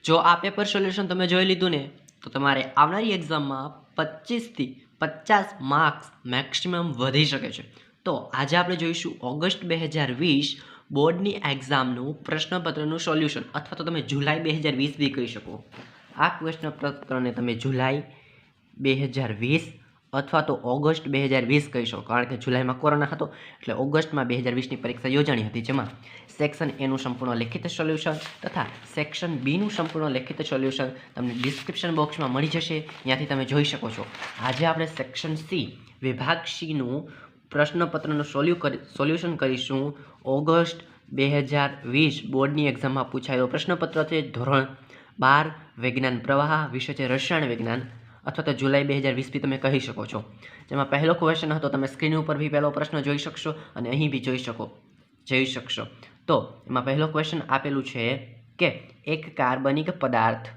જો આ paper solution તમે જોઈ લીધું ને તો તમારે આવનારી એક્ઝામમાં 25 થી 50 માર્ક્સ મેક્સિમમ વધી શકે છે। તો આજે આપણે જોઈશું ઓગસ્ટ 2020 બોર્ડની એક્ઝામનું પ્રશ્નપત્રનું સોલ્યુશન, અથવા તો તમે જુલાઈ 2020 બી કહી શકો। આ ક્વેશ્ચન પત્રને તમે જુલાઈ 2020 અથવા તો ઓગસ્ટ 2020 કહી શકો, કારણ કે જુલાઈમાં કોરોના હતો એટલે ઓગસ્ટમાં 2020ની પરીક્ષા યોજાણી હતી, જેમાં સેક્શન એનું સંપૂર્ણ લેખિત સોલ્યુશન તથા સેક્શન બીનું સંપૂર્ણ લેખિત સોલ્યુશન તમને ડિસ્ક્રિપ્શન બોક્સમાં મળી જશે, ત્યાંથી તમે જોઈ શકો છો। આજે આપણે સેક્શન સી વિભાગ સીનું પ્રશ્નપત્રનું સોલ્યુશન કરીશું। ઓગસ્ટ 2020 બોર્ડની એક્ઝામમાં પૂછાયેલો પ્રશ્નપત્ર છે। ધોરણ 12 વિજ્ઞાન પ્રવાહ, વિષય છે રસાયણ વિજ્ઞાન, અથવા તો જુલાઈ 2020 બી તમે કહી શકો છો। જેમાં પહેલો ક્વેશ્ચન હતો, તમે સ્ક્રીન ઉપર બી પહેલો પ્રશ્ન જોઈ શકશો અને અહીં બી જોઈ શકશો। તો એમાં પહેલો ક્વેશ્ચન આપેલું છે કે એક કાર્બનિક પદાર્થ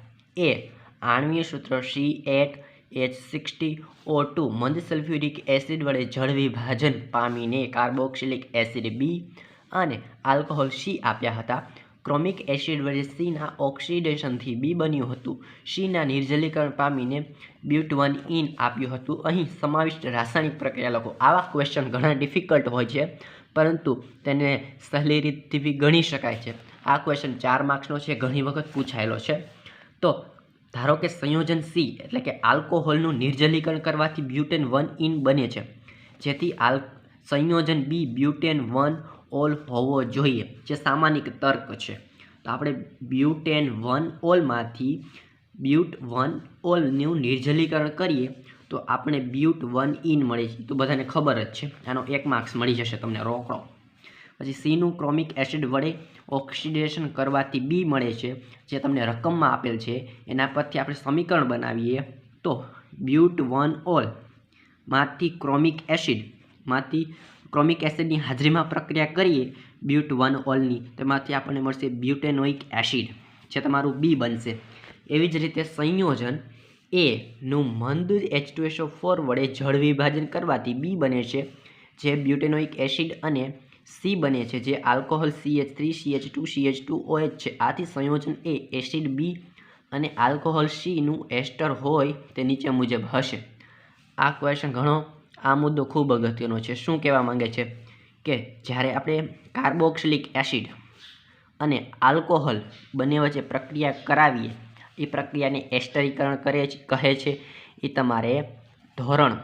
એ આણ્વીય સૂત્ર C8H60O2 મંદ સલ્ફ્યુરિક એસિડ વડે જળ વિભાજન પામીને કાર્બોક્સિલિક એસિડ બી અને આલ્કોહોલ સી આપ્યા હતા। ક્રોમિક એસિડ વડે સીના ઓક્સિડેશનથી બી બન્યું હતું। સીના નિર્જલીકરણ પામીને બ્યુટ1 આપ્યું હતું। અહીં સમાવિષ્ટ રાસાયણિક પ્રક્રિયા લખો। આવા ક્વેશ્ચન ઘણા ડિફિકલ્ટ હોય છે, પરંતુ તેને સહેલી રીતથી બી ગણી શકાય છે। આ ક્વેશ્ચન 4 માર્ક્સનો છે, ઘણી વખત પૂછાયેલો છે। તો ધારો કે સંયોજન સી એટલે કે આલ્કોહોલનું નિર્જલીકરણ કરવાથી બ્યુટેન1 બને છે, જેથી સંયોજન બી બ્યુટેન1 ઓલ હોવો જોઈએ, જે સામાન્ય તર્ક છે। તો આપણે બ્યુટેન1 ઓલમાંથી બ્યુટ1 ઓલનું નિર્જલીકરણ કરીએ તો આપણે બ્યુટ1 મળે છે, તો બધાને ખબર જ છે। આનો 1 માર્ક્સ મળી જશે તમને રોકડો। પછી સીનું ક્રોમિક એસિડ વડે ઓક્સિડેશન કરવાથી બી મળે છે, જે તમને રકમમાં આપેલ છે। એના પરથી આપણે સમીકરણ બનાવીએ તો બ્યુટ1 ઓલ માંથી ક્રોમિક એસિડની હાજરીમાં પ્રક્રિયા કરીએ બ્યુટ1 ઓલની, તેમાંથી આપણને મળશે બ્યુટેનોઇક એસિડ, જે તમારું બી બનશે। એવી જ રીતે સંયોજન એનું મંદ H2SO4 વડે જળ વિભાજન કરવાથી બી બને છે, જે બ્યુટેનોઇક એસિડ, અને સી બને છે, જે આલ્કોહોલ CH3CH2CH2OH છે। આથી સંયોજન એ એસિડ બી અને આલ્કોહોલ સીનું એસ્ટર હોય તે નીચે મુજબ હશે। આ ક્વેશ્ચન આ મુદ્દો ખૂબ અગત્યનો છે। શું કહેવા માંગે છે કે જ્યારે આપણે કાર્બોક્સિલિક એસિડ અને આલ્કોહોલ બંને વચ્ચે પ્રક્રિયા કરાવીએ, એ પ્રક્રિયાને એસ્ટરીકરણ કહે છે। એ તમારે ધોરણ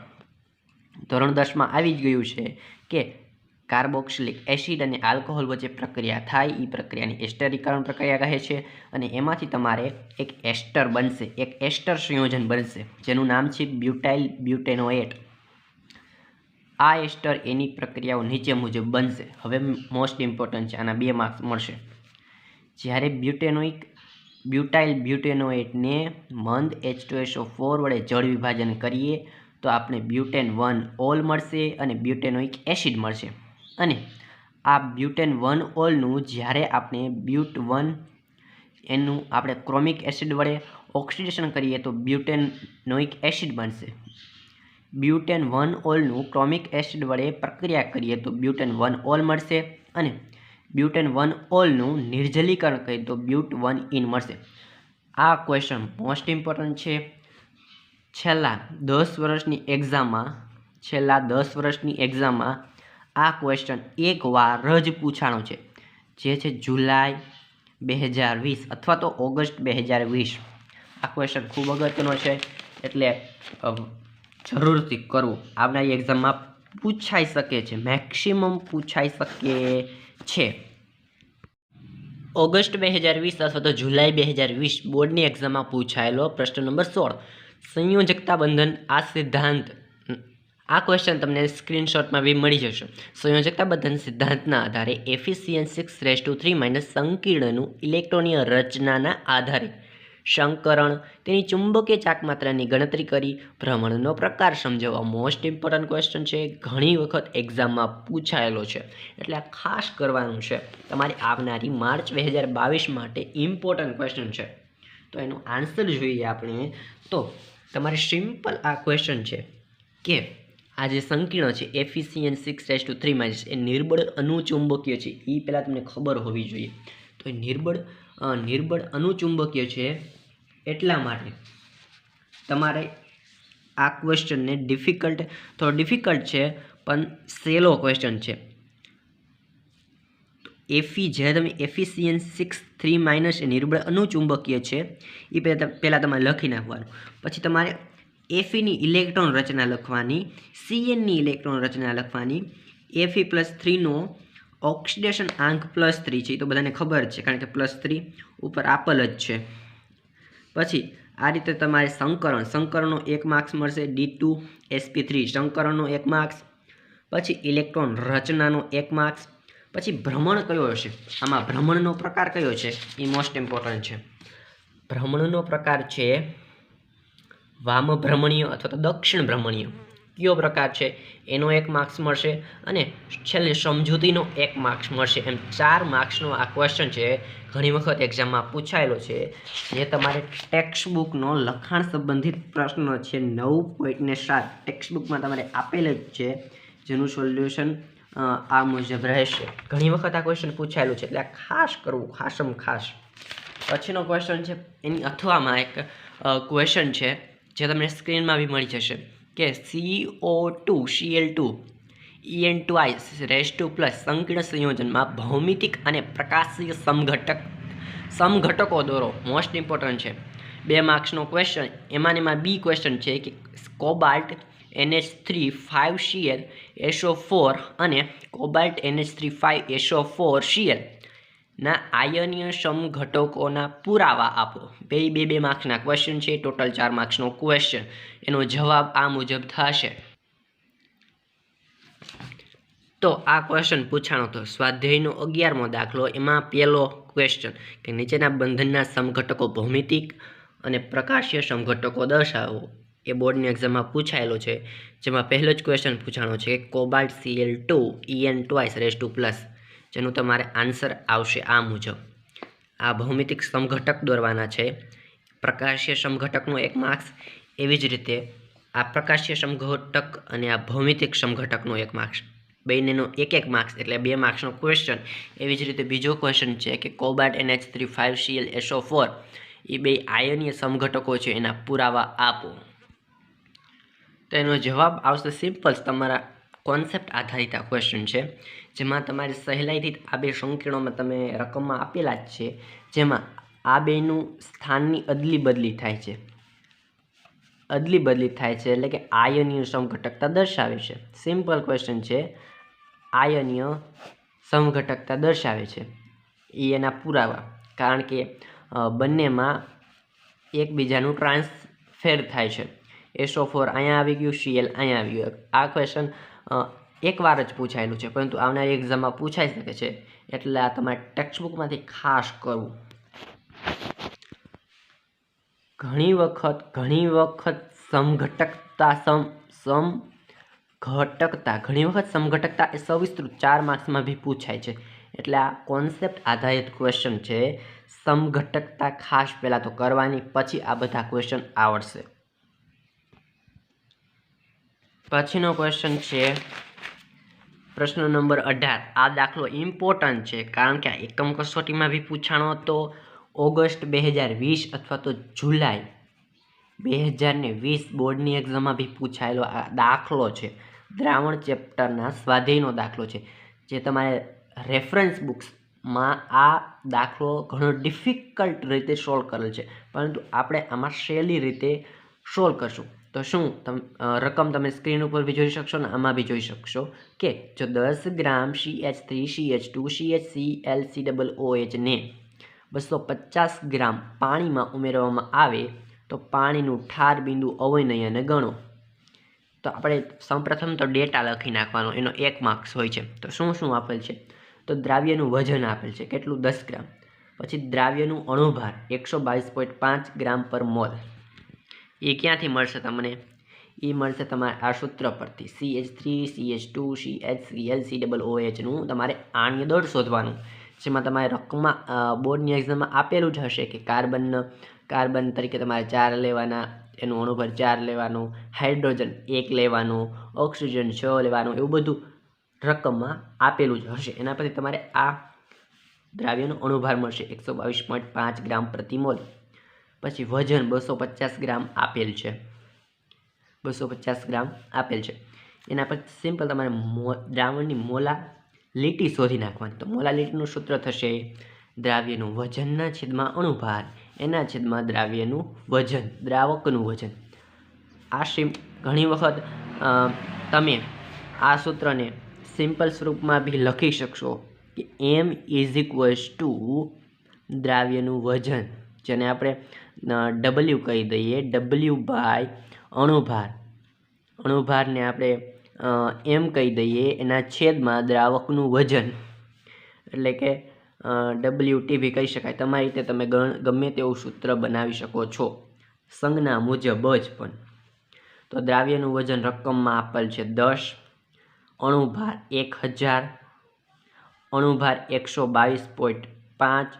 10માં આવી જ ગયું છે કે કાર્બોક્સિલિક એસિડ અને આલ્કોહોલ વચ્ચે પ્રક્રિયા થાય, એ પ્રક્રિયાને એસ્ટરીકરણ પ્રક્રિયા કહે છે। અને એમાંથી તમારે એક એસ્ટર બનશે, એક એસ્ટર સંયોજન બનશે, જેનું નામ છે બ્યુટાઇલ બ્યુટેનોએટ। આ એસ્ટર એની પ્રક્રિયાઓ નીચે મુજબ બનશે। હવે મોસ્ટ ઇમ્પોર્ટન્ટ છે, આના 2 માર્ક્સ મળશે। જ્યારે બ્યુટાઇલ બ્યુટેનોએટને મંદ H2SO4 વડે જળ વિભાજન કરીએ તો આપણે બ્યુટેન1 ઓલ મળશે અને બ્યુટેનોઇક એસિડ મળશે। અને આ બ્યુટેન1 ઓલનું જ્યારે આપણે બ્યુટ1 એનું આપણે ક્રોમિક એસિડ વડે ઓક્સિડેશન કરીએ તો બ્યુટેનોઇક એસિડ બનશે। બ્યુટેન1 ઓલનું ક્રોમિક એસિડ વડે પ્રક્રિયા કરીએ તો બ્યુટેન1 ઓલ મળશે, અને બ્યુટેન1 ઓલનું નિર્જલીકરણ કરીએ તો બ્યુટ1 મળશે। આ ક્વેશ્ચન મોસ્ટ ઇમ્પોર્ટન્ટ છે। છેલ્લા 10 વર્ષની એક્ઝામમાં આ ક્વેશ્ચન એક વાર જ પૂછાણો છે, જે છે જુલાઈ 2020 અથવા તો ઓગસ્ટ 2020। આ ક્વેશ્ચન ખૂબ અગત્યનો છે, એટલે જરૂરથી કરવું। આવનારી એક્ઝામમાં પૂછાઈ શકે છે, મેક્સિમમ પૂછાઈ શકે છે। ઓગસ્ટ 2020 અથવા તો જુલાઈ 2020 બોર્ડની એક્ઝામમાં પૂછાયેલો પ્રશ્ન નંબર 16 સંયોજકતા બંધન આ સિદ્ધાંત। આ ક્વેશ્ચન તમને સ્ક્રીનશોટમાં બી મળી જશે। સંયોજકતા બંધન સિદ્ધાંતના આધારે Fe6n3 સંકીર્ણનું ઇલેક્ટ્રોનીય રચનાના આધારે સંકરણ, તેની ચુંબકીય ચાકમાત્રાની ગણતરી કરી ભ્રમણનો પ્રકાર સમજાવવા। મોસ્ટ ઇમ્પોર્ટન્ટ ક્વેશ્ચન છે, ઘણી વખત એક્ઝામમાં પૂછાયેલો છે, એટલે આ ખાસ કરવાનું છે। તમારી આવનારી માર્ચ 2022 માટે ઇમ્પોર્ટન્ટ ક્વેશ્ચન છે। તો એનો આન્સર જોઈએ આપણે તો તમારે સિમ્પલ આ ક્વેશ્ચન છે કે આ જે સંકીર્ણ છે Fe6n3 એ નિર્બળ અનુચુંબકીય છે, એ પહેલાં તમને ખબર હોવી જોઈએ। તો એ નિર્બળ નિર્બળ અનુચુંબકીય છે એટલા માટે તમારે આ ક્વેશ્ચનને થોડો ડિફિકલ્ટ છે પણ સહેલો ક્વેશ્ચન છે. એફી જ્યારે તમે એફિસિયન્સ 6 3 એ નિર્બળ અનુચુંબકીય છે એ પહેલાં તમારે લખી નાખવાનું. પછી તમારે એફીની ઇલેક્ટ્રોન રચના લખવાની, સીએનની ઇલેક્ટ્રોન રચના લખવાની. Fe+3નો ઓક્સિડેશન આંક +3 છે, એ તો બધાને ખબર છે કારણ કે +3 ઉપર આપેલ જ છે. પછી આ રીતે તમારે સંકરણનો 1 માર્ક્સ મળશે. D2sp3 સંકરણનો 1 marks. પછી ઇલેક્ટ્રોન રચનાનો 1 માર્ક્સ. પછી ભ્રમણ કયો હશે, આમાં ભ્રમણનો પ્રકાર કયો છે એ મોસ્ટ ઇમ્પોર્ટન્ટ છે. ભ્રમણનો પ્રકાર છે વામ ભ્રમણીય અથવા તો દક્ષિણ ભ્રમણીય. કયો પ્રકાર છે એનો 1 માર્ક્સ મળશે અને છેલ્લે સમજૂતીનો 1 માર્ક્સ મળશે. એમ 4 માર્ક્સનો આ ક્વેશ્ચન છે. ઘણી વખત એક્ઝામમાં પૂછાયેલો છે. જે તમારે ટેક્સ્ટ બુકનો લખાણ સંબંધિત પ્રશ્ન છે 9.7 ટેક્સ્ટ બુકમાં તમારે આપેલ જ છે, જેનું સોલ્યુશન આ મુજબ રહેશે. ઘણી વખત આ ક્વેશ્ચન પૂછાયેલું છે એટલે આ ખાસ કરવું, ખાસ. પછીનો ક્વેશ્ચન છે એની અથવામાં એક ક્વેશ્ચન છે જે તમને સ્ક્રીનમાં બી મળી જશે કે CO2Cl2 En2 સંકીર્ણ સંયોજનમાં ભૌમિતિક અને પ્રકાશીય સમઘટકો દોરો. મોસ્ટ ઇમ્પોર્ટન્ટ છે. 2 માર્ક્સનો ક્વેશ્ચન. એમાં બી ક્વેશ્ચન છે કે કોબાલ્ટ NH3 5Cl અને કોબાલ્ટ NH3 5SO4Cl ના આયનીય સમઘટકોના પુરાવા આપો. બે માર્ક્સના ક્વેશ્ચન છે. ટોટલ 4 માર્ક્સનો ક્વેશ્ચન. એનો જવાબ આ મુજબ થશે. તો આ ક્વેશ્ચન પૂછાણો હતો સ્વાધ્યાયનો 11મો દાખલો. એમાં પહેલો ક્વેશ્ચન કે નીચેના બંધનના સમઘટકો ભૌમિતિક અને પ્રકાશીય સમઘટકો દર્શાવો. એ બોર્ડની એક્ઝામમાં પૂછાયેલો છે. જેમાં પહેલો જ ક્વેશ્ચન પૂછાણો છે કોબાલ્ટ Cl2 En2 જેનું તમારે આન્સર આવશે આ મુજબ. આ ભૌમિતિક સમઘટક દોરવાના છે. પ્રકાશીય સમઘટકનો 1 માર્ક્સ. એવી જ રીતે આ પ્રકાશીય સમઘટક અને આ ભૌમિતિક સમઘટકનો 1 માર્ક્સ. બંનેનો 1 માર્ક્સ એટલે 2 માર્ક્સનો ક્વેશ્ચન. એવી જ રીતે બીજો ક્વેશ્ચન છે કે કોબાલ્ટ NH3 5Cl એ બે આયનીય સમઘટકો છે, એના પુરાવા આપો. તો એનો જવાબ આવશે સિમ્પલ. તમારા કોન્સેપ્ટ આધારિત આ ક્વેશ્ચન છે, જેમાં તમારે સહેલાઈથી આ બે સંકીર્ણોમાં તમે રકમમાં આપેલા જ છે, જેમાં આ બેનું સ્થાનની અદલી બદલી થાય છે. એટલે કે આયનીય સમઘટકતા દર્શાવે છે. સિમ્પલ ક્વેશ્ચન છે. આયનીય સમઘટકતા દર્શાવે છે એ એના પુરાવા, કારણ કે બંનેમાં એકબીજાનું ટ્રાન્સફેર થાય છે. SO4 અહીંયા આવી ગયું, Cl અહીંયા આવી ગયું. આ ક્વેશ્ચન એકવાર જ પૂછાયેલું છે, પરંતુ આવનારી એક્ઝામમાં પૂછાઈ શકે છે, એટલે આ તમારે ટેક્સ્ટ બુકમાંથી ખાસ કરવું. ઘણી વખત સમઘટકતા એ સવિસ્તૃત 4 માર્ક્સમાં બી પૂછાય છે. એટલે આ કોન્સેપ્ટ આધારિત ક્વેશ્ચન છે. સમઘટકતા ખાસ પહેલાં તો કરવાની, પછી આ બધા ક્વેશ્ચન આવડશે. પછીનો ક્વેશ્ચન છે પ્રશ્ન નંબર 18. આ દાખલો ઇમ્પોર્ટન્ટ છે કારણ કે આ એકમ કસોટીમાં બી પૂછાણો હતો. ઓગસ્ટ 2020 અથવા તો જુલાઈ 2020 બોર્ડની એક્ઝામમાં બી પૂછાયેલો આ દાખલો છે. દ્રાવણ ચેપ્ટરના સ્વાધ્યાયનો દાખલો છે, જે તમારે રેફરન્સ બુક્સમાં આ દાખલો ઘણો ડિફિકલ્ટ રીતે સોલ્વ કરેલ છે, પરંતુ આપણે આમાં સહેલી રીતે સોલ્વ કરશું. તો શું રકમ તમે સ્ક્રીન ઉપર બી જોઈ શકશો ને આમાં બી જોઈ શકશો કે જો 10 ગ્રામ CH3CH2CHClCOOH ને 250 ગ્રામ પાણીમાં ઉમેરવામાં આવે તો પાણીનું ઠાર બિંદુ અવનયને ગણો. તો આપણે સૌપ્રથમ તો ડેટા લખી નાખવાનો, એનો 1 માર્ક્સ હોય છે. તો શું આપેલ છે? તો દ્રાવ્યનું વજન આપેલ છે, કેટલું? 10 ગ્રામ. પછી દ્રાવ્યનું અણુભાર 122.5 ગ્રામ પર મોલ. એ ક્યાંથી મળશે તમને? એ મળશે તમારે આ સૂત્ર પરથી. CH3CH2CHClCOOHનું તમારે આણ્ય દળ શોધવાનું, જેમાં તમારે રકમમાં બોર્ડની એક્ઝામમાં આપેલું જ હશે કે કાર્બન તરીકે તમારે 4 લેવાના, એનું અણુભાર 4 લેવાનું, હાઇડ્રોજન 1 લેવાનું, ઓક્સિજન 6 લેવાનું, એવું બધું રકમમાં આપેલું જ હશે. એના પરથી તમારે આ દ્રાવ્યનો અણુભાર મળશે 122.5 ગ્રામ પ્રતિ મોલ। પછી વજન 250 ગ્રામ આપેલ છે, 250 ગ્રામ આપેલ છે। એના પર સિમ્પલ તમારે દ્રાવણની મોલાલિટી શોધી નાખવાની। તો મોલાલિટીનું સૂત્ર થશે દ્રાવ્યનું વજનના છેદમાં અણુભાર એના છેદમાં દ્રાવ્યનું વજન, દ્રાવકનું વજન। આ ઘણી વખત તમે આ સૂત્રને સિમ્પલ સ્વરૂપમાં બી લખી શકશો કે M = દ્રાવ્યનું વજન, જેને આપણે W કહી દઈએ, W/ અણુભાર, અણુભારને આપણે M કહી દઈએ એના છેદમાં દ્રાવકનું વજન, એટલે કે WT બી કહી શકાય। તમારી રીતે તમે ગમે તેવું સૂત્ર બનાવી શકો છો સંજ્ઞા મુજબ જ પણ। તો દ્રાવ્યનું વજન રકમમાં આપેલ છે 10, અણુભાર 1000, અણુભાર 122.5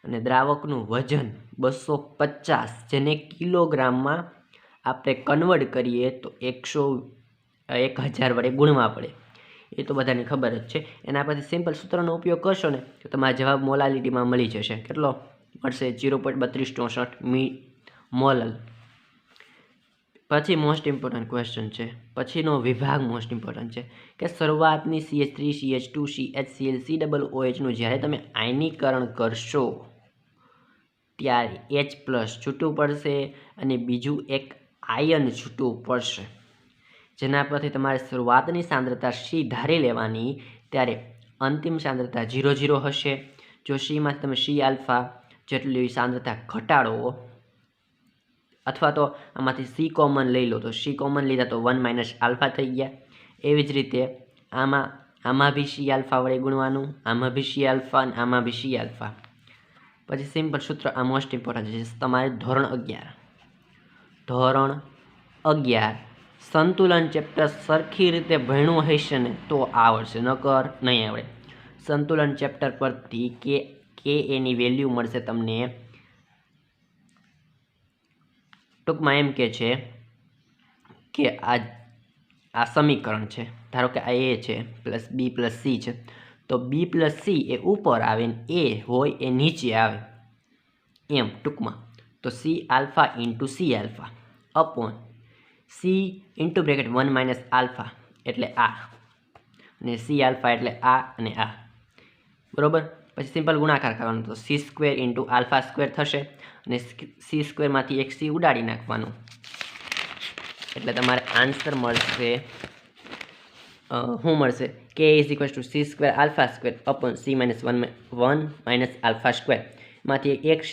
અને દ્રાવકનું વજન 250, જેને કિલોગ્રામમાં આપણે કન્વર્ટ કરીએ તો 1000 વડે ગુણવા પડે, એ તો બધાને ખબર જ છે। એના પરથી સિમ્પલ સૂત્રનો ઉપયોગ કરશો ને તો તમારો જવાબ મોલાલિટીમાં મળી જશે। કેટલો મળશે? 0.3264 મોલલ। પછી મોસ્ટ ઇમ્પોર્ટન્ટ ક્વેશ્ચન છે, પછીનો વિભાગ મોસ્ટ ઇમ્પોર્ટન્ટ છે કે શરૂઆતની CH3 CH2 CHCl COOHનું જ્યારે તમે આયનીકરણ કરશો ત્યારે H+ છૂટું પડશે અને બીજું એક આયન છૂટું પડશે, જેના પરથી તમારે શરૂઆતની સાંદ્રતા C ધારી લેવાની, ત્યારે અંતિમ સાંદ્રતા 0 0 હશે। જો Cમાં તમે C∝ જેટલી સાંદ્રતા ઘટાડો, અથવા તો આમાંથી C કોમન લઈ લો તો C કોમન લીધા તો 1 - α થઈ ગયા। એવી જ રીતે આમાં બી C∝ વડે ગુણવાનું, આમાં બી C∝ અને આમાં બી C∝। પછી સિમ્પલ સૂત્ર આ મોસ્ટ ઇમ્પોર્ટન્ટ છે તમારે ધોરણ 11 સંતુલન ચેપ્ટર સરખી રીતે ભણ્યું હશે ને તો આવડશે, નકર નહીં આવડે। સંતુલન ચેપ્ટર પરથી કે એની વેલ્યુ મળશે તમને, ટૂંકમાં એમ કે છે કે આ સમીકરણ છે, ધારો કે આ A છે પ્લસ B પ્લસ C છે, તો B પ્લસ C એ ઉપર આવે ને A હોય એ નીચે આવે, એમ ટૂંકમાં। તો C∝ × C∝ અપોન C × 1 - α એટલે આ, અને C∝ એટલે આ અને આ, બરોબર। પછી સિમ્પલ ગુણાકાર કરવાનો, તો C² × α² થશે અને C² માંથી એક C ઉડાડી નાખવાનું, એટલે તમારે આન્સર મળશે, શું મળશે? K = C² α² અપોન C - 1 - α², માંથી એક C²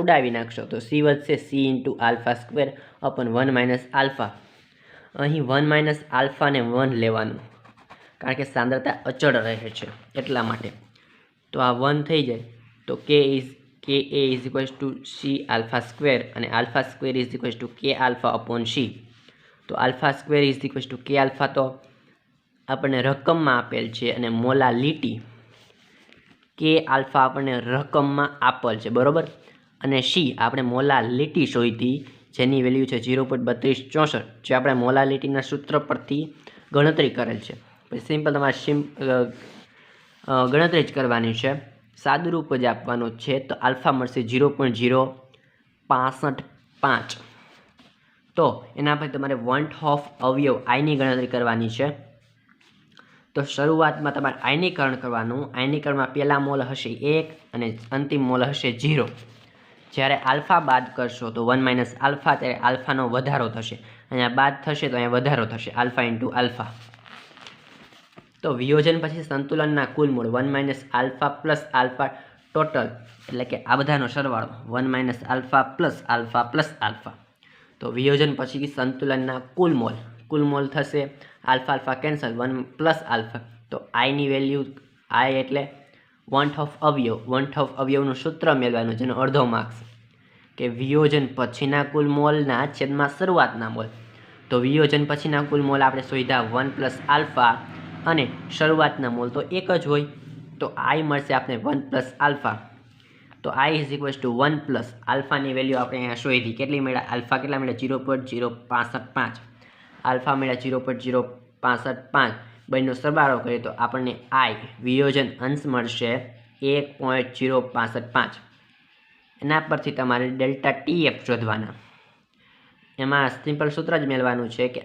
ઉડાવી નાખશો તો C વધશે C × α² અપોન 1 - α। અહીં 1 - α ને 1 લેવાનું, કારણ કે સાંદ્રતા અચળ રહે છે એટલા માટે। તો આ 1 થઈ જાય તો Ka = C∝² અને α² = K∝ અપોન C। તો α² K∝ તો આપણને રકમમાં આપેલ છે અને મોલાલિટી K∝ આપણને રકમમાં આપેલ છે, બરોબર। અને C આપણે મોલાલિટી શોધી, જેની વેલ્યુ છે 0.3264, જે આપણે મોલાલિટીના સૂત્ર પરથી ગણતરી કરેલ છે। પછી સિમ્પલ તમારે ગણતરી જ કરવાની છે, સાદુરૂપ જ આપવાનું છે, તો આલ્ફા મળશે 0.0555। તો એના પછી તમારે વોન્ટ ઓફ અવયવ આઈની ગણતરી કરવાની છે। તો શરૂઆતમાં તમારે આયનીકરણ કરવાનું, આયનીકરણમાં પહેલા મોલ હશે 1 અને અંતિમ મોલ હશે 0। જ્યારે આલ્ફા બાદ કરશો તો 1 - α, ત્યારે આલ્ફાનો વધારો થશે, અહીંયા બાદ થશે તો અહીંયા વધારો થશે, α × α। તો વિયોજન પછી સંતુલનના કુલ મોલ 1 - α પ્લસ આલ્ફા ટોટલ, એટલે કે આ બધાનો સરવાળો 1 - α પ્લસ આલ્ફા પ્લસ આલ્ફા। તો વિયોજન પછી સંતુલનના કુલ મોલ થશે, આલ્ફા કેન્સલ, 1 પ્લસ આલ્ફા। તો આઈની વેલ્યુ, આઈ એટલે વોન્ટ ઓફ અવયવનું સૂત્ર મેળવવાનું, જેનો અડધો માર્ક્સ કે વિયોજન પછીના કુલ મોલના છેદમાં શરૂઆતના મોલ। તો વિયોજન પછીના કુલ મોલ આપણે શોધ્યા 1 પ્લસ આલ્ફા અને શરૂઆતના મોલ તો એક જ હોય, તો આઈ મળશે આપણે 1 પ્લસ આલ્ફા। તો I = 1 પ્લસ આલ્ફાની વેલ્યુ આપણે અહીંયા શોધી, કેટલી મળ્યા? આલ્ફા કેટલા મળ્યા? 0.0555, આલ્ફા મળ્યા 0.0555, બંનેનો સરવાળો કરીએ તો આપણને I વિયોજન અંશ મળશે 1.0555 એના પરથી તમારે ડેલ્ટા TF શોધવાના. એમાં સિમ્પલ સૂત્ર જ મેળવાનું છે કે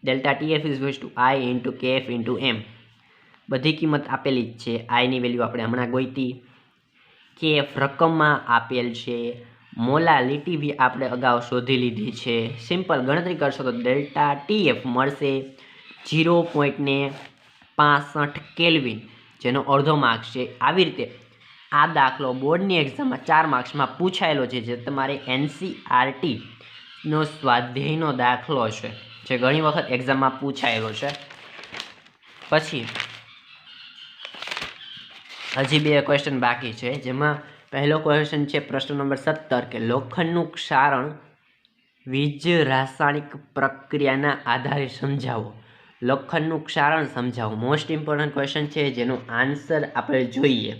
delta TF is equals to I into KF into M. બધી કિંમત આપેલી જ છે. આઈની વેલ્યુ આપણે હમણાં ગોઈતી, KF રકમમાં આપેલ છે, મોલાલિટી બી આપણે અગાઉ શોધી લીધી છે. સિમ્પલ ગણતરી કરશો તો ડેલ્ટા TF મળશે 0.65 કેલ્વિન, જેનો અડધો માર્ક્સ છે. આવી રીતે આ દાખલો બોર્ડની એક્ઝામમાં 4 માર્ક્સમાં પૂછાયેલો છે, જે તમારે NCERT નો સ્વાધ્યાયનો દાખલો છે, જે ઘણી વખત એક્ઝામમાં પૂછાયેલો છે. પછી હજી 2 ક્વેશ્ચન બાકી છે, જેમાં પહેલો ક્વેશ્ચન છે પ્રશ્ન નંબર 17 કે લોખંડનું ક્ષારણ વીજ રાસાયણિક પ્રક્રિયાના આધારે સમજાવો. લોખંડનું ક્ષારણ સમજાવો મોસ્ટ ઇમ્પોર્ટન્ટ ક્વેશ્ચન છે, જેનો આન્સર આપણે જોઈએ.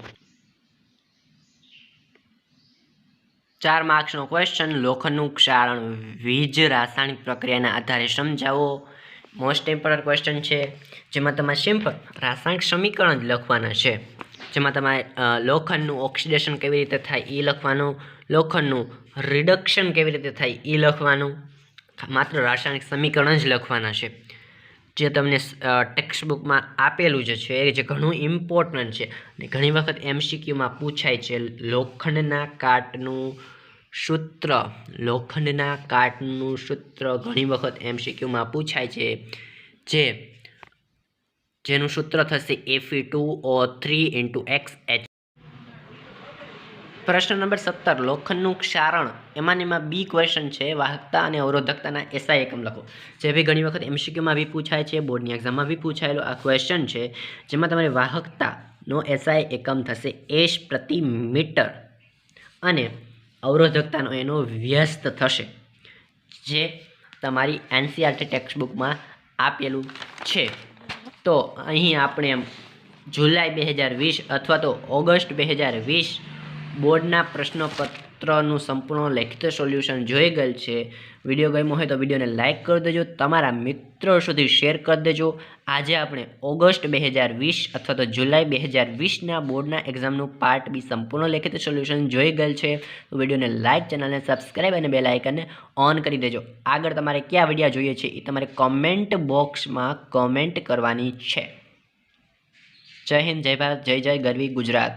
4 માર્ક્સનો ક્વેશ્ચન, લોખંડનું ક્ષારણ વીજ રાસાયણિક પ્રક્રિયાના આધારે સમજાવો. મોસ્ટ ઇમ્પોર્ટન્ટ ક્વેશ્ચન છે, જેમાં તમારે સિમ્પલ રાસાયણિક સમીકરણ જ લખવાના છે, જેમાં તમારે લોખંડનું ઓક્સિડેશન કેવી રીતે થાય એ લખવાનું, લોખંડનું રિડક્શન કેવી રીતે થાય એ લખવાનું. માત્ર રાસાયણિક સમીકરણ જ લખવાના છે, જે તમને ટેક્સ્ટ બુકમાં આપેલું જ છે, જે ઘણું ઇમ્પોર્ટન્ટ છે અને ઘણી વખત MCQમાં પૂછાય છે. લોખંડના કાટનું સૂત્ર, લોખંડના કાટનું સૂત્ર ઘણી વખત MCQમાં પૂછાય છે, જેનું સૂત્ર થશે Fe2O3 × XH. પ્રશ્ન નંબર 17 લોખંડનું ક્ષારણ, એમાં બી ક્વેશ્ચન છે, વાહકતા અને અવરોધકતાના SI એકમ લખો. જે બી ઘણી વખત MCQમાં બી પૂછાય છે, બોર્ડની એક્ઝામમાં બી પૂછાયેલો આ ક્વેશ્ચન છે, જેમાં તમારે વાહકતાનો SI એકમ થશે S પ્રતિ મીટર અને અવરોધકતાનો એનો વ્યસ્ત થશે, જે તમારી NCERT ટેક્સ્ટ બુકમાં આપેલું છે. તો અહીં આપણે જુલાઈ 2020 અથવા તો ઓગસ્ટ 2020 બોર્ડના પ્રશ્નપત્રનું સંપૂર્ણ લેખિત સોલ્યુશન જોઈ ગયેલ છે. વિડીયો ગમ્યો હોય તો વિડીયોને લાઇક કરી દેજો, તમારા મિત્રો સુધી શેર કરી દેજો. આજે આપણે ઓગસ્ટ 2020 અથવા તો જુલાઈ 2020ના બોર્ડના એક્ઝામનું પાર્ટ બી સંપૂર્ણ લેખિત સોલ્યુશન જોઈ ગયેલ છે. તો વિડીયોને લાઇક, ચેનલને સબસ્ક્રાઈબ અને બેલ આઇકનને ઓન કરી દેજો. આગળ તમારે કયા વિડીયો જોઈએ છે એ તમારે કોમેન્ટ બોક્સમાં કોમેન્ટ કરવાની છે. જય હિન્દ, જય ભારત, જય જય ગરવી ગુજરાત.